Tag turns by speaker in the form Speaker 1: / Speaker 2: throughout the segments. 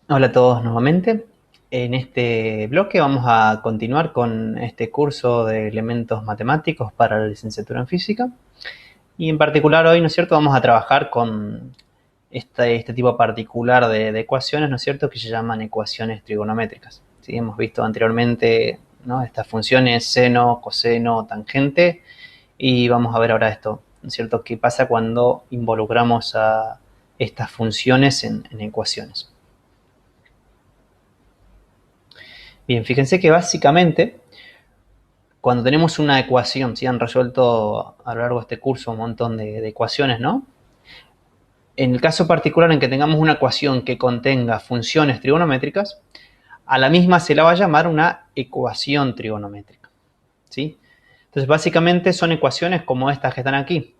Speaker 1: Hola a todos nuevamente. En este bloque vamos a continuar con este curso de elementos matemáticos para la licenciatura en física. Y en particular hoy, ¿no es cierto?, vamos a trabajar con este tipo particular de ecuaciones, ¿no es cierto?, que se llaman ecuaciones trigonométricas. ¿Sí? Hemos visto anteriormente, ¿no?, estas funciones seno, coseno, tangente. Y vamos a ver ahora esto, ¿no es cierto?, qué pasa cuando involucramos a estas funciones en ecuaciones. Bien, fíjense que básicamente cuando tenemos una ecuación, si han resuelto a lo largo de este curso un montón de ecuaciones, ¿no? En el caso particular en que tengamos una ecuación que contenga funciones trigonométricas, a la misma se la va a llamar una ecuación trigonométrica, ¿sí? Entonces, básicamente son ecuaciones como estas que están aquí,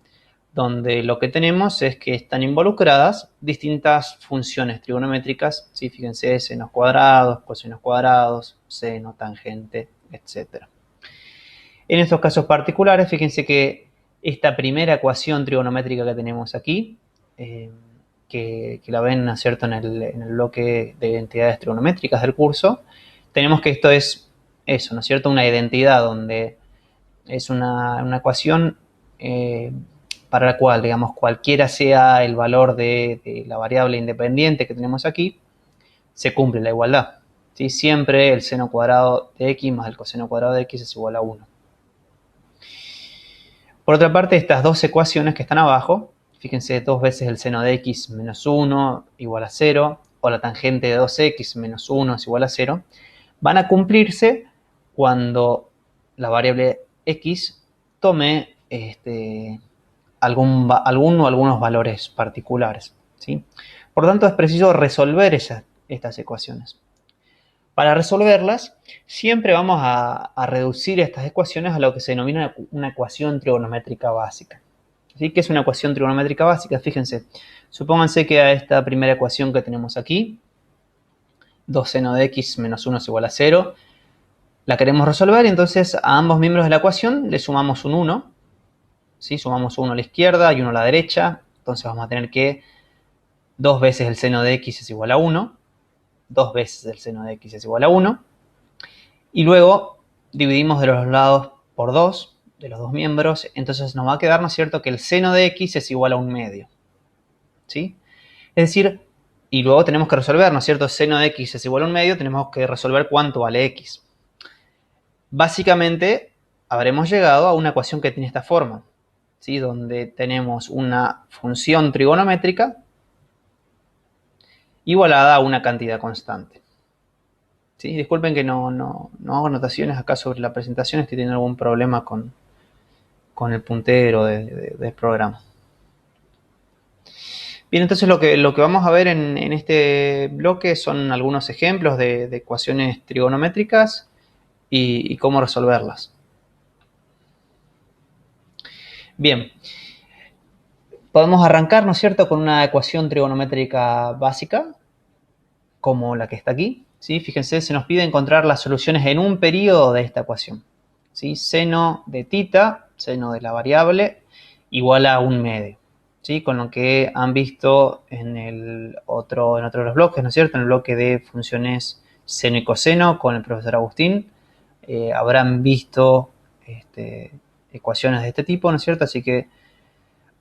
Speaker 1: donde lo que tenemos es que están involucradas distintas funciones trigonométricas, ¿sí? Fíjense, senos cuadrados, cosenos cuadrados, seno, tangente, etcétera. En estos casos particulares, fíjense que esta primera ecuación trigonométrica que tenemos aquí, eh, que la ven, ¿no es cierto?, en el bloque de identidades trigonométricas del curso, tenemos que esto es eso, ¿no es cierto?, una identidad donde es una ecuación para la cual, digamos, cualquiera sea el valor de la variable independiente que tenemos aquí, se cumple la igualdad, ¿sí? Siempre el seno cuadrado de x más el coseno cuadrado de x es igual a 1. Por otra parte, estas dos ecuaciones que están abajo, fíjense, 2 veces el seno de x menos 1 igual a 0, o la tangente de 2x menos 1 es igual a 0, van a cumplirse cuando la variable x tome algún o algunos valores particulares, ¿sí? Por lo tanto, es preciso resolver estas ecuaciones. Para resolverlas, siempre vamos a reducir estas ecuaciones a lo que se denomina una ecuación trigonométrica básica. ¿Sí? ¿Qué es una ecuación trigonométrica básica? Fíjense, supónganse que a esta primera ecuación que tenemos aquí, 2 seno de x menos 1 es igual a 0, la queremos resolver y entonces a ambos miembros de la ecuación le sumamos un 1, ¿sí? Sumamos 1 a la izquierda y 1 a la derecha, entonces vamos a tener que 2 veces el seno de x es igual a 1, 2 veces el seno de x es igual a 1, y luego dividimos de los lados por 2, de los dos miembros, entonces nos va a quedar, ¿no es cierto?, que el seno de x es igual a un medio, ¿sí? Es decir, y luego tenemos que resolver, ¿no es cierto?, seno de x es igual a un medio, tenemos que resolver cuánto vale x. Básicamente, habremos llegado a una ecuación que tiene esta forma, ¿sí?, donde tenemos una función trigonométrica igualada a una cantidad constante. ¿Sí? Disculpen que no hago anotaciones acá sobre la presentación, estoy teniendo algún problema con el puntero del programa. Bien, entonces lo que vamos a ver en este bloque son algunos ejemplos de ecuaciones trigonométricas y cómo resolverlas. Bien, podemos arrancar, ¿no es cierto?, con una ecuación trigonométrica básica, como la que está aquí, ¿sí? Fíjense, se nos pide encontrar las soluciones en un periodo de esta ecuación, ¿sí? Seno de tita, seno de la variable, igual a un medio, ¿sí? Con lo que han visto en otro de los bloques, ¿no es cierto?, en el bloque de funciones seno y coseno con el profesor Agustín, habrán visto ecuaciones de este tipo, ¿no es cierto? Así que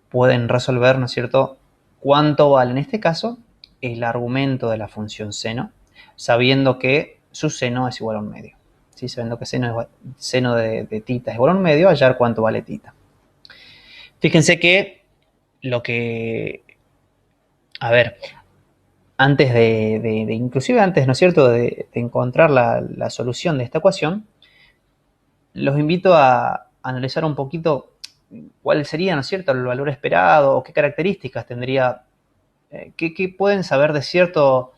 Speaker 1: pueden resolver, ¿no es cierto?, cuánto vale en este caso el argumento de la función seno, sabiendo que su seno es igual a un medio. ¿Sí? Sabiendo que seno de tita es igual a un medio, hallar cuánto vale tita. Fíjense que lo que... A ver, antes inclusive antes, ¿no es cierto?, de encontrar la solución de esta ecuación, los invito a analizar un poquito cuál sería, ¿no es cierto?, el valor esperado o qué características tendría, qué pueden saber de cierto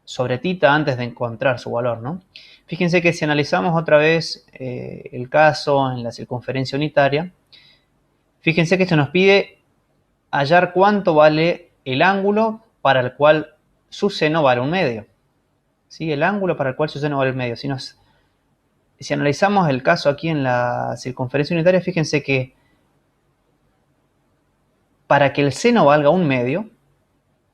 Speaker 1: sobre tita antes de encontrar su valor, ¿no? Fíjense que si analizamos otra vez el caso en la circunferencia unitaria, fíjense que esto nos pide hallar cuánto vale el ángulo para el cual su seno vale un medio. ¿Sí? El ángulo para el cual su seno vale un medio. Si analizamos el caso aquí en la circunferencia unitaria, fíjense que para que el seno valga un medio,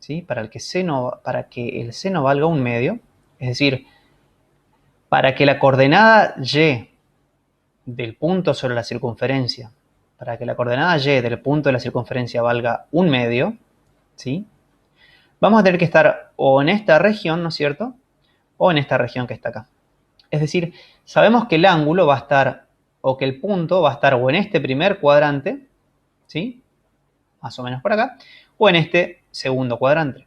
Speaker 1: ¿sí? Para que el seno valga un medio, es decir, para que la coordenada y del punto sobre la circunferencia, para que la coordenada y del punto de la circunferencia valga un medio, ¿sí? Vamos a tener que estar o en esta región, ¿no es cierto? O en esta región que está acá. Es decir, sabemos que el ángulo va a estar, o que el punto va a estar o en este primer cuadrante, ¿sí? Más o menos por acá, o en este segundo cuadrante.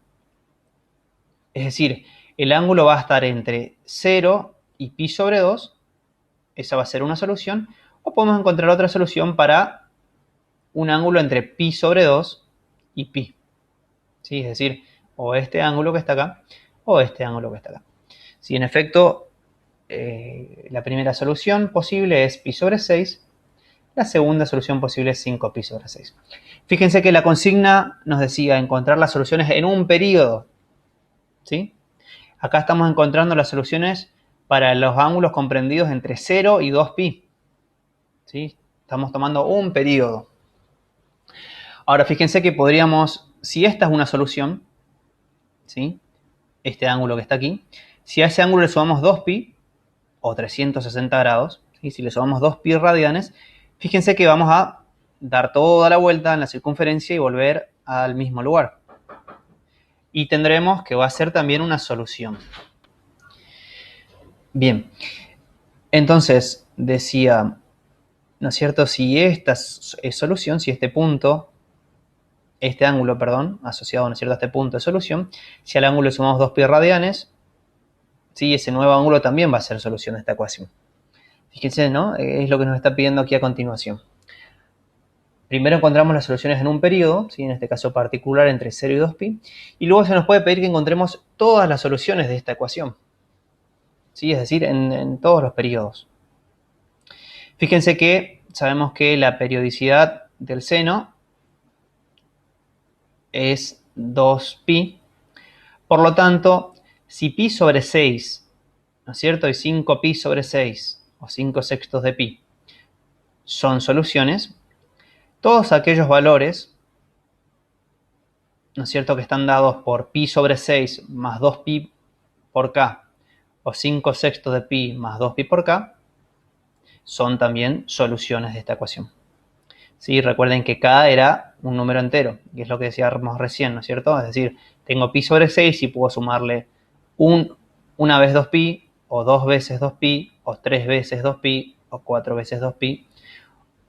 Speaker 1: Es decir, el ángulo va a estar entre 0 y pi sobre 2, esa va a ser una solución, o podemos encontrar otra solución para un ángulo entre pi sobre 2 y pi. ¿Sí? Es decir, o este ángulo que está acá, o este ángulo que está acá. Si en efecto la primera solución posible es pi sobre 6, la segunda solución posible es 5 pi sobre 6. Fíjense que la consigna nos decía encontrar las soluciones en un periodo, ¿sí? Acá estamos encontrando las soluciones para los ángulos comprendidos entre 0 y 2pi, ¿sí? Estamos tomando un periodo. Ahora fíjense que podríamos, si esta es una solución, ¿sí? Este ángulo que está aquí, si a ese ángulo le sumamos 2pi, o 360 grados, ¿sí? Si le sumamos 2pi radianes, fíjense que vamos a dar toda la vuelta en la circunferencia y volver al mismo lugar. Y tendremos que va a ser también una solución. Bien, entonces decía, ¿no es cierto? Si esta es solución, si este punto, este ángulo, perdón, asociado, ¿no es cierto?, a este punto es solución, si al ángulo le sumamos 2pi radianes, ¿sí? Ese nuevo ángulo también va a ser solución de esta ecuación. Fíjense, ¿no? Es lo que nos está pidiendo aquí a continuación. Primero encontramos las soluciones en un periodo, ¿sí? En este caso particular entre 0 y 2pi, y luego se nos puede pedir que encontremos todas las soluciones de esta ecuación, ¿sí? Es decir, en todos los periodos. Fíjense que sabemos que la periodicidad del seno es 2pi, por lo tanto, si pi sobre 6, ¿no es cierto?, y 5pi sobre 6, o 5 sextos de pi, son soluciones, todos aquellos valores, ¿no es cierto?, que están dados por pi sobre 6 más 2pi por k, o 5 sextos de pi más 2pi por k, son también soluciones de esta ecuación. ¿Sí? Recuerden que k era un número entero, que es lo que decíamos recién, ¿no es cierto? Es decir, tengo pi sobre 6 y puedo sumarle una vez 2pi, o 2 veces 2pi, o 3 veces 2pi, o 4 veces 2pi,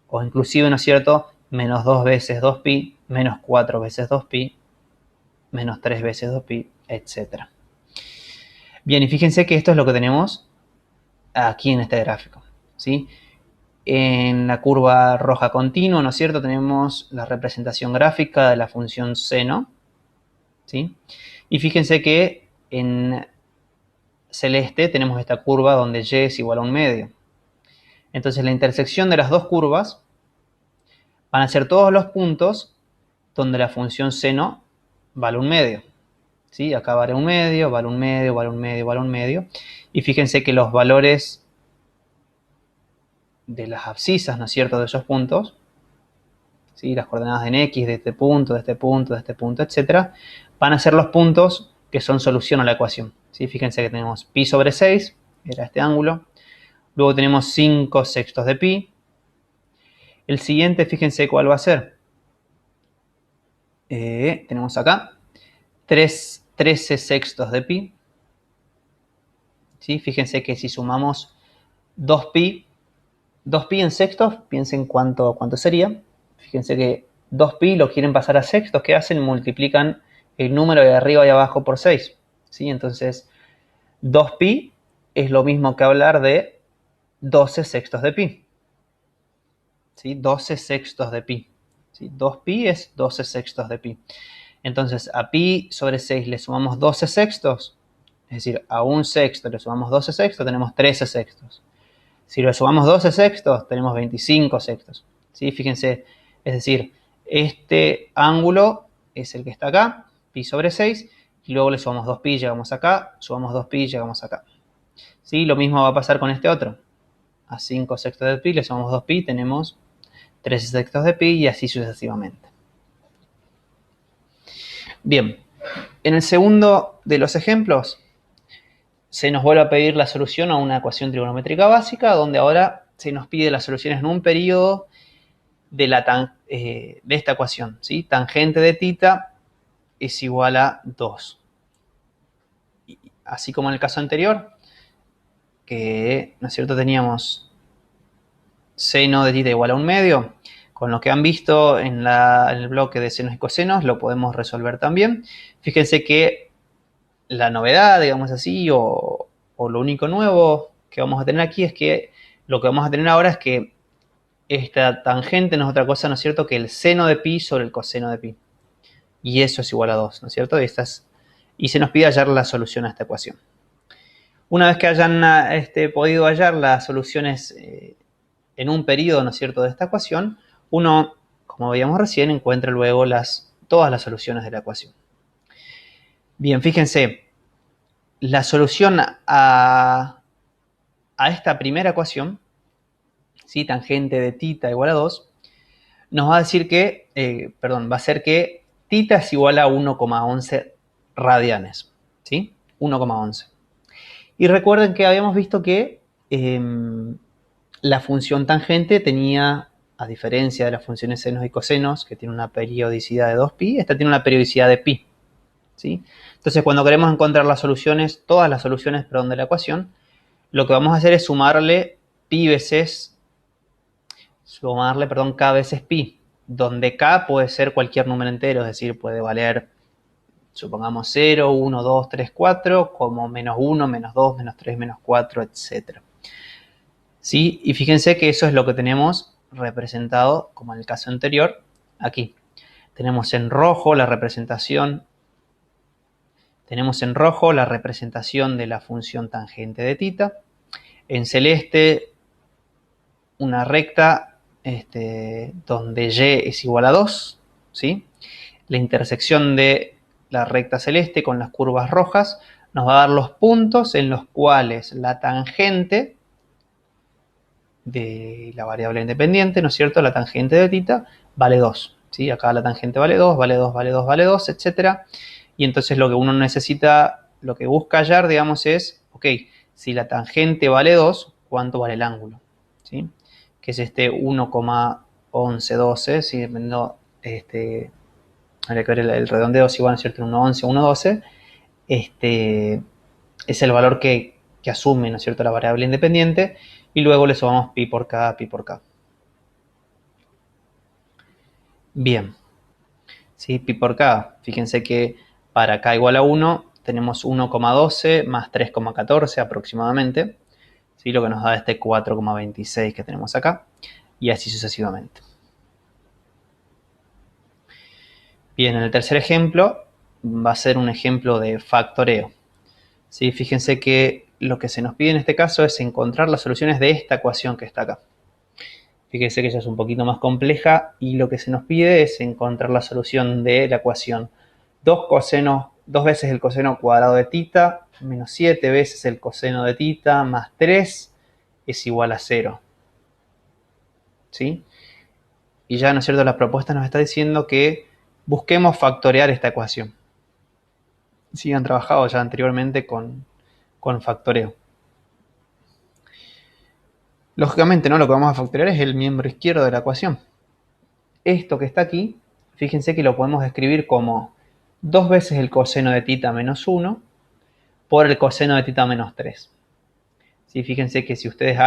Speaker 1: o inclusive, ¿no es cierto?, menos 2 veces 2pi, menos 4 veces 2pi, menos 3 veces 2pi, etc. Bien, y fíjense que esto es lo que tenemos aquí en este gráfico, ¿sí? En la curva roja continua, ¿no es cierto?, tenemos la representación gráfica de la función seno, ¿sí? Y fíjense que en celeste tenemos esta curva donde y es igual a un medio. Entonces la intersección de las dos curvas van a ser todos los puntos donde la función seno vale un medio, ¿sí? Acá vale un medio, vale un medio, vale un medio, vale un medio. Y fíjense que los valores de las abscisas, ¿no es cierto?, de esos puntos, ¿sí?, las coordenadas en x de este punto, de este punto, de este punto, etc., van a ser los puntos que son solución a la ecuación, ¿sí? Fíjense que tenemos pi sobre 6, era este ángulo. Luego tenemos 5 sextos de pi. El siguiente, fíjense cuál va a ser. Tenemos acá 13 sextos de pi. ¿Sí? Fíjense que si sumamos 2pi en sextos, piensen cuánto sería. Fíjense que 2pi lo quieren pasar a sextos. ¿Qué hacen? Multiplican el número de arriba y abajo por 6. ¿Sí? Entonces, 2pi es lo mismo que hablar de 12 sextos de pi. ¿Sí? 12 sextos de pi. ¿Sí? 2pi es 12 sextos de pi. Entonces, a pi sobre 6 le sumamos 12 sextos. Es decir, a un sexto le sumamos 12 sextos, tenemos 13 sextos. Si le sumamos 12 sextos, tenemos 25 sextos. ¿Sí? Fíjense, es decir, este ángulo es el que está acá, pi sobre 6, y luego le sumamos 2pi, llegamos acá, sumamos 2pi, llegamos acá. ¿Sí? Lo mismo va a pasar con este otro. A 5 sextos de pi le sumamos 2pi, tenemos 13 sextos de pi y así sucesivamente. Bien, En el segundo de los ejemplos, se nos vuelve a pedir la solución a una ecuación trigonométrica básica, donde ahora se nos pide las soluciones en un periodo de esta ecuación, ¿sí? Tangente de θ es igual a 2. Así como en el caso anterior, que, ¿no es cierto?, teníamos seno de θ igual a 1/2. Con lo que han visto en el bloque de senos y cosenos, lo podemos resolver también. Fíjense que la novedad, digamos así, o lo único nuevo que vamos a tener aquí es que lo que vamos a tener ahora es que esta tangente no es otra cosa, ¿no es cierto?, que el seno de pi sobre el coseno de pi. Y eso es igual a 2, ¿no es cierto? Y se nos pide hallar la solución a esta ecuación. Una vez que hayan podido hallar las soluciones en un periodo, ¿no es cierto?, de esta ecuación, uno, como veíamos recién, encuentra luego todas las soluciones de la ecuación. Bien, fíjense, la solución a esta primera ecuación, ¿sí?, tangente de θ igual a 2, nos va a decir que, va a ser que θ es igual a 1,11 radianes, ¿sí? 1,11. Y recuerden que habíamos visto que la función tangente tenía, a diferencia de las funciones senos y cosenos, que tiene una periodicidad de 2pi, esta tiene una periodicidad de pi, ¿sí? Entonces, cuando queremos encontrar las soluciones, todas las soluciones, de la ecuación, lo que vamos a hacer es sumarle k veces pi, donde k puede ser cualquier número entero, es decir, puede valer, supongamos 0, 1, 2, 3, 4, como menos 1, menos 2, menos 3, menos 4, etc. ¿Sí? Y fíjense que eso es lo que tenemos representado, como en el caso anterior, aquí. Tenemos en rojo la representación de la función tangente de θ. En celeste, una recta donde y es igual a 2, ¿sí? La intersección de la recta celeste con las curvas rojas nos va a dar los puntos en los cuales la tangente de la variable independiente, ¿no es cierto?, la tangente de θ vale 2, ¿sí? Acá la tangente vale 2, vale 2, vale 2, vale 2, etc. Y entonces lo que uno necesita, lo que busca hallar, digamos, es, ok, si la tangente vale 2, ¿cuánto vale el ángulo? ¿Sí? Que es este 1,1112, ¿sí? Dependiendo, habría que ver el redondeo, si van, ¿no es cierto?, 1,11 o 1,12, es el valor que asume, ¿no es cierto?, la variable independiente, y luego le sumamos pi por k, pi por k. Bien, ¿sí? Pi por k, fíjense que para k igual a 1 tenemos 1,12 más 3,14 aproximadamente, ¿sí?, lo que nos da este 4,26 que tenemos acá, y así sucesivamente. Bien, en el tercer ejemplo va a ser un ejemplo de factoreo. ¿Sí? Fíjense que lo que se nos pide en este caso es encontrar las soluciones de esta ecuación que está acá. Fíjense que ella es un poquito más compleja y lo que se nos pide es encontrar la solución de la ecuación 2 veces el coseno cuadrado de θ menos 7 veces el coseno de θ más 3 es igual a 0. ¿Sí? Y ya, ¿no es cierto?, la propuesta nos está diciendo que busquemos factorear esta ecuación. Sí, han trabajado ya anteriormente con factoreo. Lógicamente, ¿no?, lo que vamos a factorear es el miembro izquierdo de la ecuación. Esto que está aquí, fíjense que lo podemos escribir como 2 veces el coseno de θ menos 1 por el coseno de θ menos 3. ¿Sí? Fíjense que si ustedes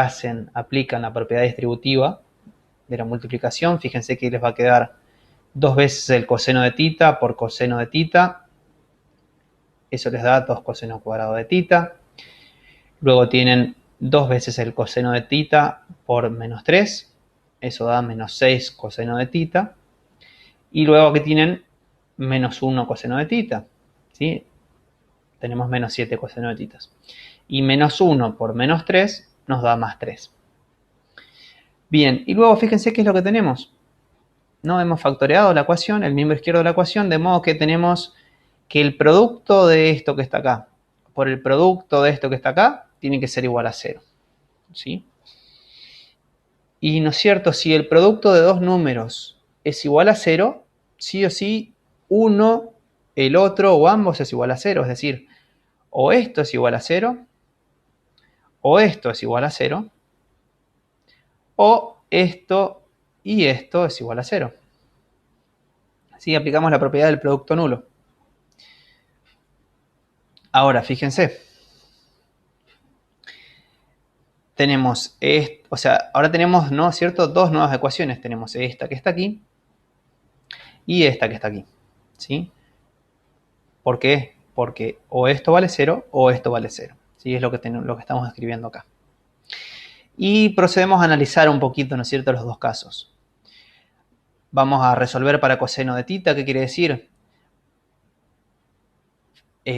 Speaker 1: aplican la propiedad distributiva de la multiplicación, fíjense que les va a quedar 2 veces el coseno de θ por coseno de θ. Eso les da 2 coseno cuadrado de θ. Luego tienen 2 veces el coseno de θ por menos 3. Eso da menos 6 coseno de θ. Y luego aquí tienen menos 1 coseno de θ. ¿Sí? Tenemos menos 7 coseno de θ. Y menos 1 por menos 3 nos da más 3. Bien, y luego fíjense qué es lo que tenemos. No hemos factoreado la ecuación, el miembro izquierdo de la ecuación, de modo que tenemos que el producto de esto que está acá por el producto de esto que está acá tiene que ser igual a 0. ¿Sí? Y, ¿no es cierto?, si el producto de dos números es igual a 0, sí o sí, uno el otro o ambos es igual a 0. Es decir, o esto es igual a 0, o esto es igual a 0, o esto y esto es igual a 0. Así aplicamos la propiedad del producto nulo. Ahora, fíjense. Tenemos, o sea, ahora tenemos, ¿no es cierto?, dos nuevas ecuaciones. Tenemos esta que está aquí y esta que está aquí, ¿sí? ¿Por qué? Porque o esto vale 0 o esto vale 0. ¿Sí? Es lo que estamos escribiendo acá. Y procedemos a analizar un poquito, ¿no es cierto?, los dos casos. Vamos a resolver para coseno de tita. ¿Qué quiere decir?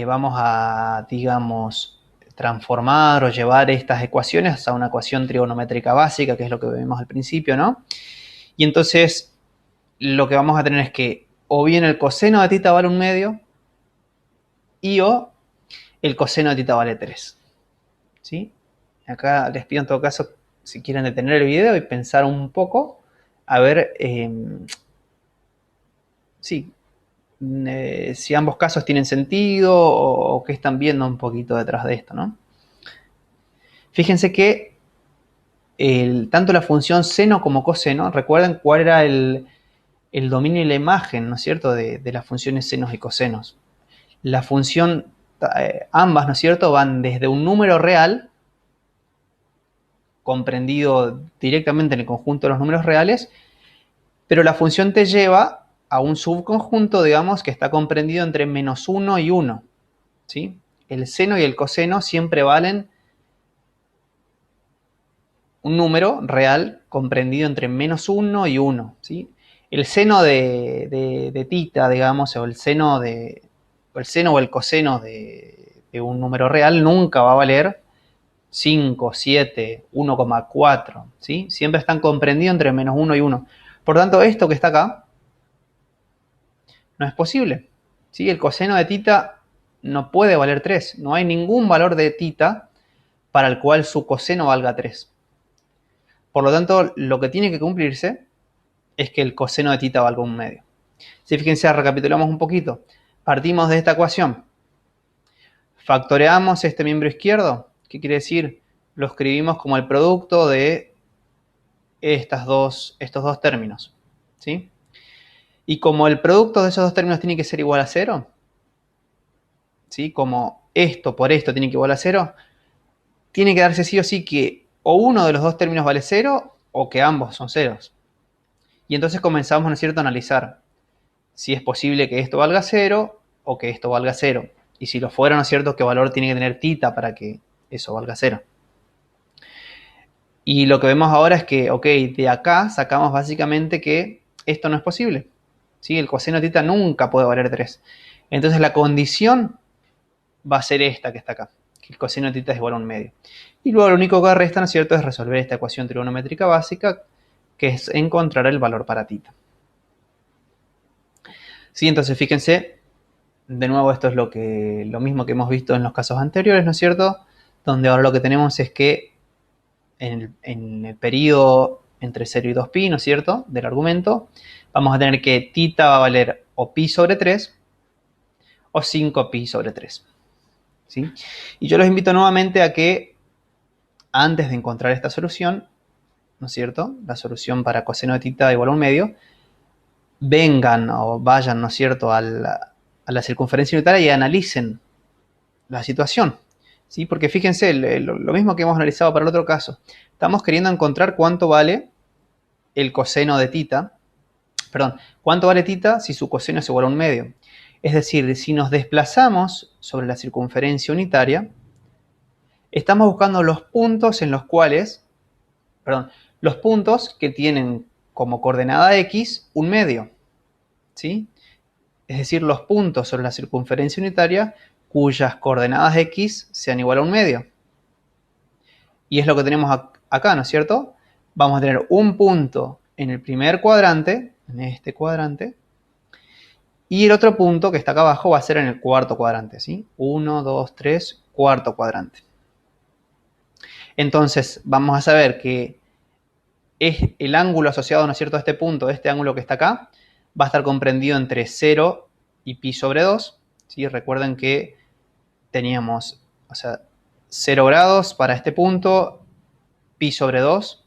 Speaker 1: Vamos a, digamos, transformar o llevar estas ecuaciones a una ecuación trigonométrica básica, que es lo que vimos al principio, ¿no? Y entonces lo que vamos a tener es que o bien el coseno de tita vale 1/2 y o el coseno de tita vale 3. ¿Sí? Acá les pido en todo caso, si quieren detener el video y pensar un poco, a ver si ambos casos tienen sentido o qué están viendo un poquito detrás de esto, ¿no? Fíjense que tanto la función seno como coseno, recuerden cuál era el dominio y la imagen, ¿no es cierto?, de las funciones senos y cosenos. La función, ambas, ¿no es cierto?, van desde un número real, comprendido directamente en el conjunto de los números reales, pero la función te lleva a un subconjunto, digamos, que está comprendido entre -1 y 1. ¿Sí? El seno y el coseno siempre valen un número real comprendido entre -1 y 1. ¿Sí? El seno de tita, digamos, o el seno o el coseno de un número real nunca va a valer 5, 7, 1,4. ¿Sí? Siempre están comprendidos entre -1 y 1. Por tanto, esto que está acá no es posible. ¿Sí? El coseno de tita no puede valer 3. No hay ningún valor de tita para el cual su coseno valga 3. Por lo tanto, lo que tiene que cumplirse es que el coseno de tita valga 1/2. Si fíjense, recapitulamos un poquito. Partimos de esta ecuación. Factoreamos este miembro izquierdo. ¿Qué quiere decir? Lo escribimos como el producto de estos dos términos. ¿Sí? Y como el producto de esos dos términos tiene que ser igual a 0, ¿sí? Como esto por esto tiene que igual a 0, tiene que darse sí o sí que o uno de los dos términos vale 0 o que ambos son ceros. Y entonces comenzamos, ¿no es cierto?, a analizar si es posible que esto valga 0 o que esto valga 0. Y si lo fuera, ¿no es cierto?, qué valor tiene que tener tita para que eso valga 0. Y lo que vemos ahora es que, ok, de acá sacamos básicamente que esto no es posible. ¿Sí? El coseno de tita nunca puede valer 3. Entonces la condición va a ser esta que está acá, que el coseno de tita es igual a 1/2. Y luego lo único que resta, ¿no es cierto?, es resolver esta ecuación trigonométrica básica, que es encontrar el valor para tita. Sí, entonces fíjense, de nuevo esto es lo mismo que hemos visto en los casos anteriores, ¿no es cierto?, donde ahora lo que tenemos es que en el periodo entre 0 y 2pi, ¿no es cierto?, del argumento, vamos a tener que tita va a valer o pi sobre 3 o 5pi sobre 3. ¿Sí? Y yo los invito nuevamente a que antes de encontrar esta solución, ¿no es cierto?, la solución para coseno de tita igual a 1/2, vengan o vayan, ¿no es cierto?, a la circunferencia unitaria y analicen la situación. ¿Sí? Porque fíjense, lo mismo que hemos analizado para el otro caso. Estamos queriendo encontrar cuánto vale el coseno de tita, perdón, cuánto vale tita si su coseno es igual a 1/2. Es decir, si nos desplazamos sobre la circunferencia unitaria, estamos buscando los puntos en los cuales, los puntos que tienen como coordenada x 1/2. ¿Sí? Es decir, los puntos sobre la circunferencia unitaria cuyas coordenadas x sean igual a 1/2. Y es lo que tenemos acá, ¿no es cierto? Vamos a tener un punto en el primer cuadrante, en este cuadrante, y el otro punto que está acá abajo va a ser en el cuarto cuadrante, ¿sí? 1, 2, 3, cuarto cuadrante. Entonces, vamos a saber que es el ángulo asociado, ¿no es cierto?, a este punto, este ángulo que está acá, va a estar comprendido entre 0 y pi sobre 2. ¿Sí? Recuerden que teníamos, o sea, 0 grados para este punto, pi sobre 2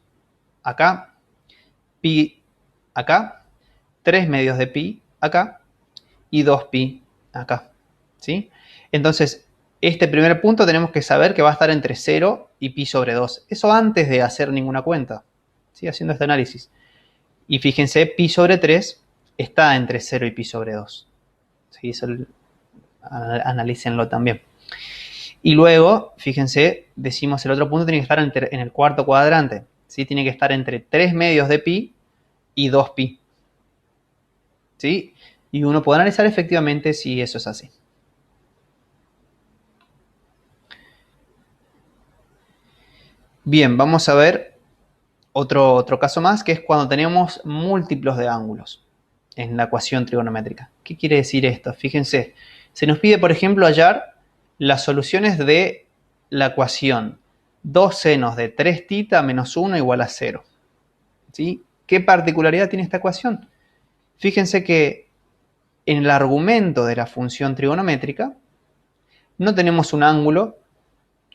Speaker 1: acá, pi acá, 3 medios de pi acá y 2pi acá. ¿Sí? Entonces, este primer punto tenemos que saber que va a estar entre 0 y pi sobre 2. Eso antes de hacer ninguna cuenta. ¿Sí? Haciendo este análisis. Y fíjense, pi sobre 3 está entre 0 y pi sobre 2. ¿Sí? Eso analícenlo también. Y luego, fíjense, decimos el otro punto tiene que estar en el cuarto cuadrante. ¿Sí? Tiene que estar entre 3 medios de pi y 2pi. ¿Sí? Y uno puede analizar efectivamente si eso es así. Bien, vamos a ver otro caso más, que es cuando tenemos múltiplos de ángulos en la ecuación trigonométrica. ¿Qué quiere decir esto? Fíjense, se nos pide, por ejemplo, hallar las soluciones de la ecuación 2 senos de 3 θ menos 1 igual a 0. ¿Sí? ¿Qué particularidad tiene esta ecuación? Fíjense que en el argumento de la función trigonométrica no tenemos un ángulo,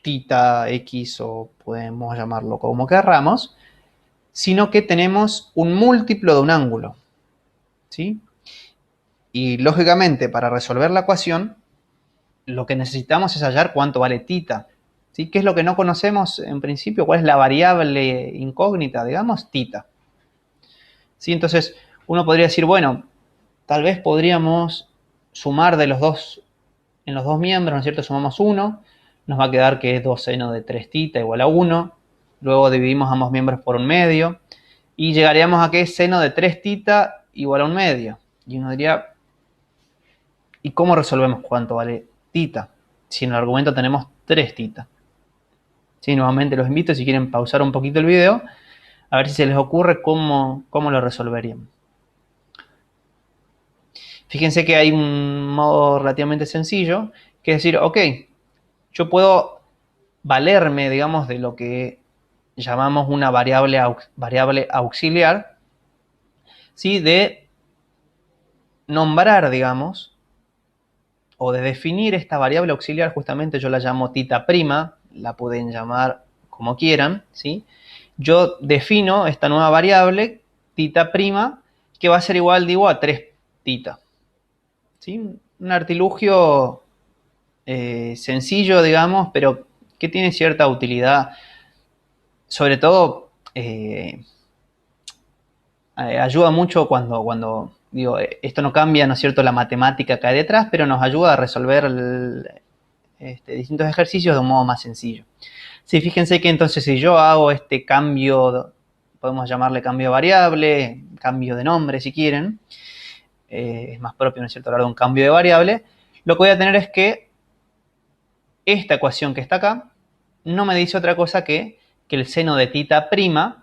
Speaker 1: θ, x o podemos llamarlo como querramos, sino que tenemos un múltiplo de un ángulo. ¿Sí? Y lógicamente para resolver la ecuación lo que necesitamos es hallar cuánto vale θ. ¿Sí? ¿Qué es lo que no conocemos en principio? ¿Cuál es la variable incógnita? Digamos, θ. ¿Sí? Entonces uno podría decir, bueno, tal vez podríamos sumar de los dos, en los dos miembros, ¿no es cierto? Sumamos 1, nos va a quedar que es 2 seno de 3 θ igual a 1, luego dividimos ambos miembros por un medio, y llegaríamos a que es seno de 3 θ igual a un medio. Y uno diría, ¿y cómo resolvemos cuánto vale θ? Si en el argumento tenemos 3 θ. ¿Sí? Nuevamente los invito, si quieren pausar un poquito el video, a ver si se les ocurre cómo lo resolverían. Fíjense que hay un modo relativamente sencillo, que es decir, ok, yo puedo valerme, digamos, de lo que llamamos una variable auxiliar, ¿sí? De nombrar, digamos, o de definir esta variable auxiliar, justamente yo la llamo θ', la pueden llamar como quieran, ¿sí? Yo defino esta nueva variable, θ', que va a ser igual, digo, a 3 θ. ¿Sí? Un artilugio sencillo, digamos, pero que tiene cierta utilidad, sobre todo ayuda mucho cuando digo, esto no cambia, ¿no es cierto?, la matemática que hay detrás, pero nos ayuda a resolver distintos ejercicios de un modo más sencillo. Sí, fíjense que entonces si yo hago este cambio, podemos llamarle cambio de variable, cambio de nombre si quieren, es más propio, ¿no es cierto?, hablar de un cambio de variable, lo que voy a tener es que esta ecuación que está acá no me dice otra cosa que el seno de θ'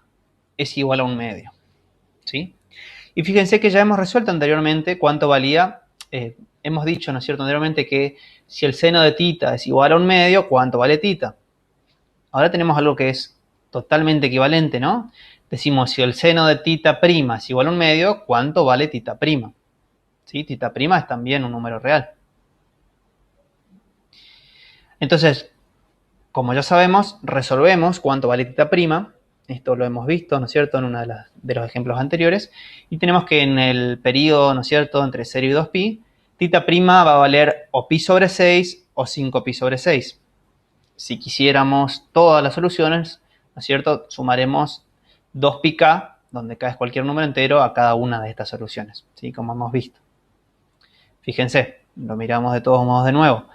Speaker 1: es igual a un medio. ¿Sí? Y fíjense que ya hemos resuelto anteriormente cuánto valía, hemos dicho, ¿no es cierto?, anteriormente que si el seno de θ es igual a un medio, ¿cuánto vale θ? Ahora tenemos algo que es totalmente equivalente, ¿no? Decimos, si el seno de θ' es igual a un medio, ¿cuánto vale θ'? ¿Sí? θ' es también un número real. Entonces, como ya sabemos, resolvemos cuánto vale θ'. Esto lo hemos visto, ¿no es cierto?, en uno de los ejemplos anteriores. Y tenemos que en el periodo, ¿no es cierto?, entre 0 y 2pi, θ' va a valer o pi sobre 6 o 5pi sobre 6. Si quisiéramos todas las soluciones, ¿no es cierto?, sumaremos 2πk, donde k es cualquier número entero, a cada una de estas soluciones, ¿sí?, como hemos visto. Fíjense, lo miramos de todos modos de nuevo.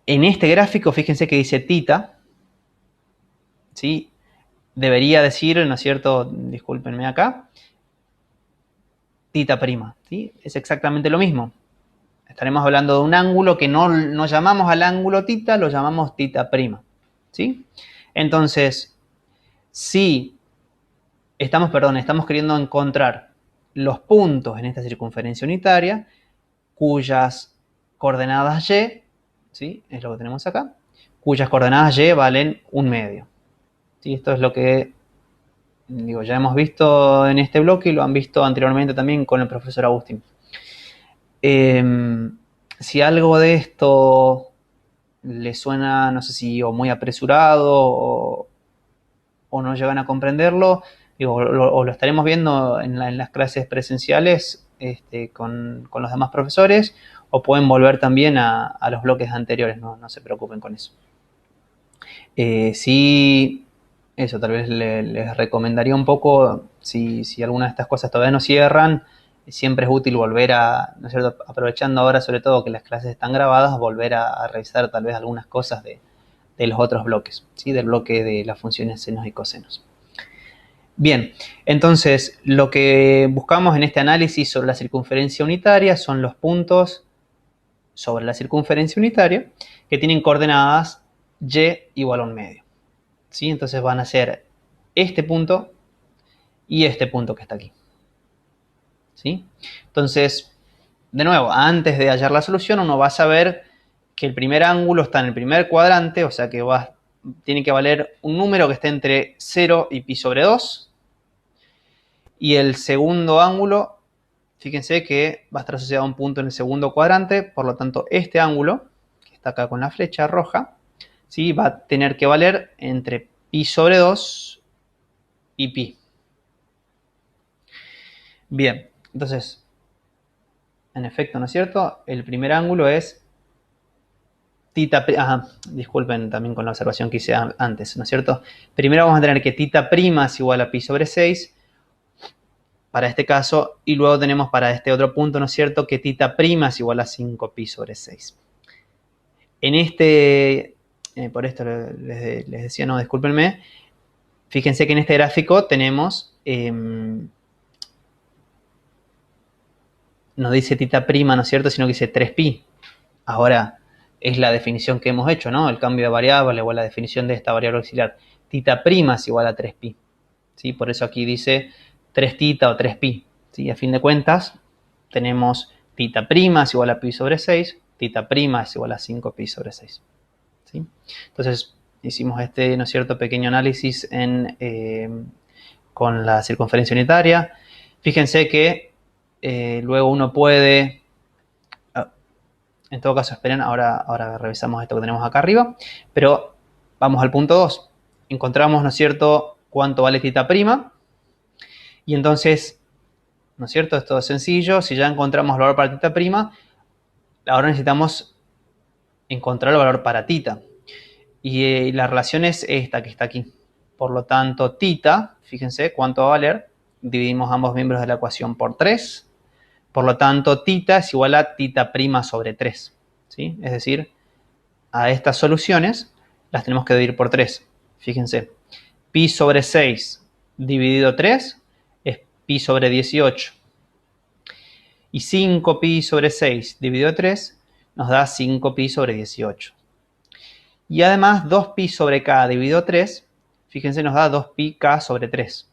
Speaker 1: En este gráfico, fíjense que dice θ, ¿sí? Debería decir, ¿no es cierto?, discúlpenme acá, θ', ¿sí? Es exactamente lo mismo. Estaremos hablando de un ángulo que no llamamos al ángulo θ, lo llamamos θ', ¿sí? Entonces, si estamos queriendo encontrar los puntos en esta circunferencia unitaria cuyas coordenadas y, ¿sí?, es lo que tenemos acá, cuyas coordenadas y valen un medio. ¿Sí? Esto es lo que Digo, ya hemos visto en este bloque y lo han visto anteriormente también con el profesor Agustín. Si algo de esto le suena, no sé si o muy apresurado o no llegan a comprenderlo, digo, o lo estaremos viendo en las clases presenciales con los demás profesores, o pueden volver también a los bloques anteriores, no se preocupen con eso. Sí, eso tal vez les recomendaría un poco, si alguna de estas cosas todavía no cierran, siempre es útil volver a, ¿no es cierto?, aprovechando ahora sobre todo que las clases están grabadas, volver a revisar tal vez algunas cosas de los otros bloques, ¿sí? Del bloque de las funciones senos y cosenos. Bien, entonces lo que buscamos en este análisis sobre la circunferencia unitaria son los puntos sobre la circunferencia unitaria que tienen coordenadas y igual a un medio. ¿Sí? Entonces van a ser este punto y este punto que está aquí. ¿Sí? Entonces, de nuevo, antes de hallar la solución, uno va a saber que el primer ángulo está en el primer cuadrante, o sea que tiene que valer un número que esté entre 0 y pi sobre 2. Y el segundo ángulo, fíjense que va a estar asociado a un punto en el segundo cuadrante, por lo tanto este ángulo, que está acá con la flecha roja, ¿sí?, va a tener que valer entre pi sobre 2 y pi. Bien, entonces, en efecto, ¿no es cierto? El primer ángulo es tita, disculpen también con la observación que hice antes, ¿no es cierto? Primero vamos a tener que tita prima es igual a pi sobre 6, para este caso, y luego tenemos para este otro punto, ¿no es cierto?, que tita prima es igual a 5 pi sobre 6. En por esto les decía, no, discúlpenme, fíjense que en este gráfico tenemos, no dice tita prima, ¿no es cierto?, sino que dice 3pi. Ahora, es la definición que hemos hecho, ¿no? El cambio de variable o la definición de esta variable auxiliar. Tita prima es igual a 3pi. ¿Sí? Por eso aquí dice 3 tita o 3pi. ¿Sí? A fin de cuentas, tenemos tita prima es igual a pi sobre 6, tita prima es igual a 5 pi sobre 6. ¿Sí? Entonces, hicimos ¿no es cierto?, pequeño análisis con la circunferencia unitaria. Fíjense que luego uno puede, en todo caso, esperen, ahora revisamos esto que tenemos acá arriba, pero vamos al punto 2. Encontramos, ¿no es cierto?, cuánto vale tita prima, y entonces, ¿no es cierto?, esto es sencillo. Si ya encontramos el valor para tita prima, ahora necesitamos encontrar el valor para tita, y la relación es esta que está aquí. Por lo tanto, tita, fíjense cuánto va a valer, dividimos ambos miembros de la ecuación por 3, por lo tanto, tita es igual a tita prima sobre 3, ¿sí? Es decir, a estas soluciones las tenemos que dividir por 3. Fíjense, pi sobre 6 dividido 3 es pi sobre 18. Y 5 pi sobre 6 dividido 3 nos da 5 pi sobre 18. Y además 2 pi sobre k dividido 3, fíjense, nos da 2 pi k sobre 3.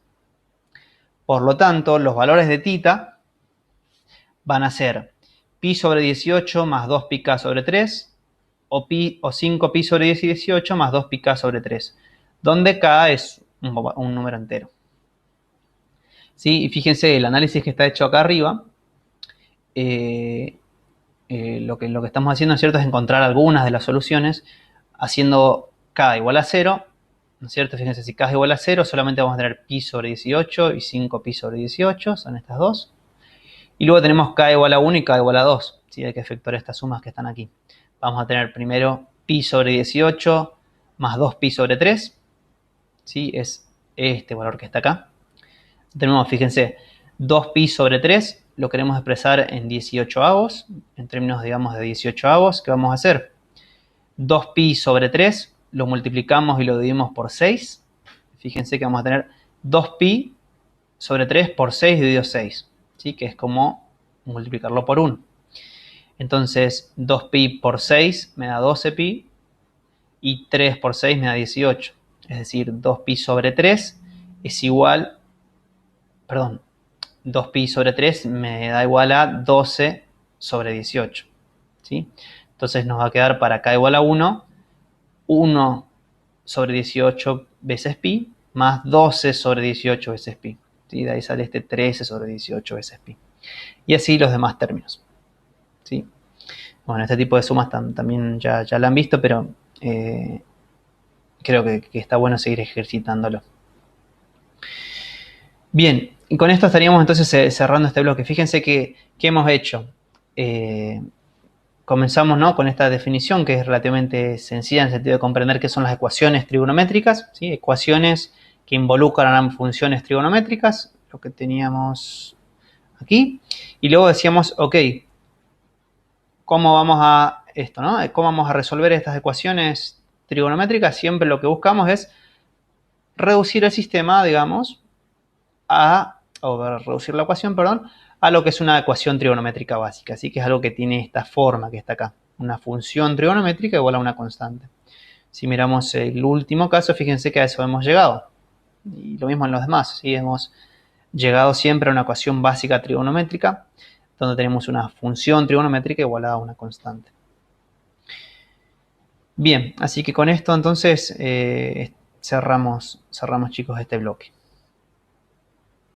Speaker 1: Por lo tanto, los valores de tita van a ser pi sobre 18 más 2 pi k sobre 3 o 5 pi sobre 18 más 2 pi k sobre 3, donde k es un número entero. ¿Sí? Y fíjense, el análisis que está hecho acá arriba, lo que estamos haciendo, ¿no es cierto?, es encontrar algunas de las soluciones haciendo k igual a 0, ¿no es cierto? Fíjense, si k es igual a 0, solamente vamos a tener pi sobre 18 y 5 pi sobre 18, son estas dos. Y luego tenemos k igual a 1 y k igual a 2, ¿sí? Hay que efectuar estas sumas que están aquí. Vamos a tener primero pi sobre 18 más 2 pi sobre 3, ¿sí? Es este valor que está acá. Tenemos, fíjense, 2 pi sobre 3 lo queremos expresar en 18avos, en términos, digamos, de 18avos. ¿Qué vamos a hacer? 2 pi sobre 3 lo multiplicamos y lo dividimos por 6. Fíjense que vamos a tener 2 pi sobre 3 por 6 dividido 6, ¿sí? Que es como multiplicarlo por 1. Entonces, 2 pi por 6 me da 12 pi y 3 por 6 me da 18. Es decir, 2 pi sobre 3 es igual, perdón, 2 pi sobre 3 me da igual a 12 sobre 18. ¿Sí? Entonces nos va a quedar para k igual a 1, 1 sobre 18 veces pi, más 12 sobre 18 veces pi. ¿Sí? De ahí sale este 13 sobre 18 veces pi. Y así los demás términos. ¿Sí? Bueno, este tipo de sumas también ya la han visto, pero creo que está bueno seguir ejercitándolo. Bien, y con esto estaríamos entonces cerrando este bloque. Fíjense que hemos hecho. Comenzamos, ¿no?, con esta definición que es relativamente sencilla en el sentido de comprender qué son las ecuaciones trigonométricas, ¿sí? Ecuaciones que involucran funciones trigonométricas, lo que teníamos aquí. Y luego decíamos, ok, ¿cómo vamos a esto, ¿no? ¿Cómo vamos a resolver estas ecuaciones trigonométricas? Siempre lo que buscamos es reducir el sistema, digamos, o reducir la ecuación, perdón, a lo que es una ecuación trigonométrica básica. Así que es algo que tiene esta forma que está acá. Una función trigonométrica igual a una constante. Si miramos el último caso, fíjense que a eso hemos llegado. Y lo mismo en los demás. ¿Sí? Hemos llegado siempre a una ecuación básica trigonométrica, donde tenemos una función trigonométrica igualada a una constante. Bien, así que con esto entonces cerramos chicos este bloque.